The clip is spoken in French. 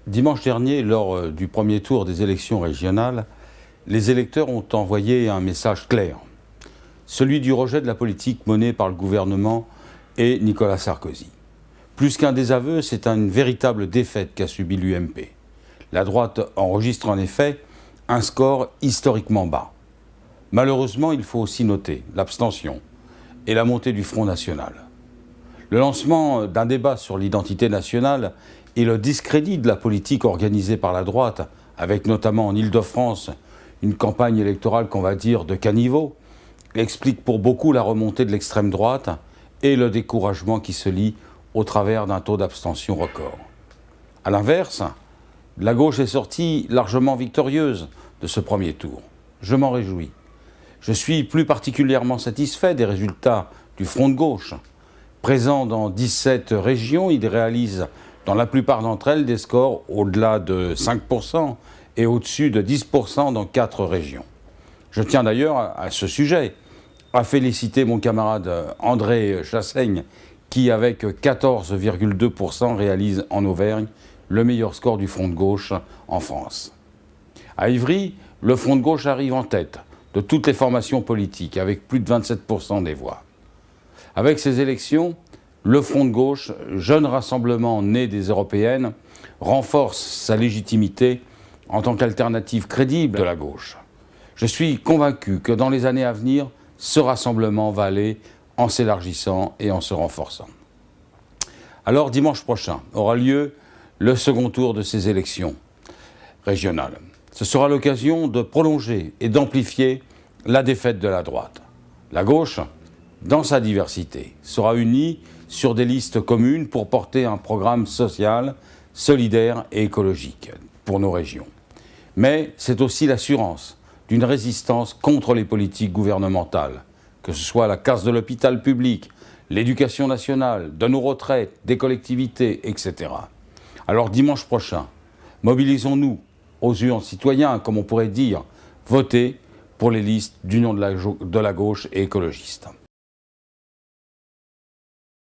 Dimanche dernier, lors du premier tour des élections régionales, les électeurs ont envoyé un message clair, celui du rejet de la politique menée par le gouvernement et Nicolas Sarkozy. Plus qu'un désaveu, c'est une véritable défaite qu'a subie l'UMP. La droite enregistre en effet un score historiquement bas. Malheureusement, il faut aussi noter l'abstention et la montée du Front National. Le lancement d'un débat sur l'identité nationale et le discrédit de la politique organisée par la droite, avec notamment en Île-de-France une campagne électorale qu'on va dire de caniveau, explique pour beaucoup la remontée de l'extrême droite et le découragement qui se lie au travers d'un taux d'abstention record. A l'inverse, la gauche est sortie largement victorieuse de ce premier tour. Je m'en réjouis. Je suis plus particulièrement satisfait des résultats du Front de gauche. Présent dans 17 régions, il réalise dans la plupart d'entre elles des scores au-delà de 5% et au-dessus de 10% dans 4 régions. Je tiens d'ailleurs à ce sujet à féliciter mon camarade André Chassaigne qui, avec 14,2%, réalise en Auvergne le meilleur score du Front de gauche en France. À Ivry, le Front de gauche arrive en tête de toutes les formations politiques, avec plus de 27% des voix. Avec ces élections, le Front de gauche, jeune rassemblement né des européennes, renforce sa légitimité en tant qu'alternative crédible de la gauche. Je suis convaincu que dans les années à venir, ce rassemblement va aller en s'élargissant et en se renforçant. Alors, dimanche prochain aura lieu le second tour de ces élections régionales. Ce sera l'occasion de prolonger et d'amplifier la défaite de la droite. La gauche, dans sa diversité, sera unie sur des listes communes pour porter un programme social, solidaire et écologique pour nos régions. Mais c'est aussi l'assurance d'une résistance contre les politiques gouvernementales, que ce soit la casse de l'hôpital public, l'éducation nationale, de nos retraites, des collectivités, etc. Alors dimanche prochain, mobilisons-nous aux urnes citoyens, comme on pourrait dire, votez pour les listes d'union de la gauche et écologiste.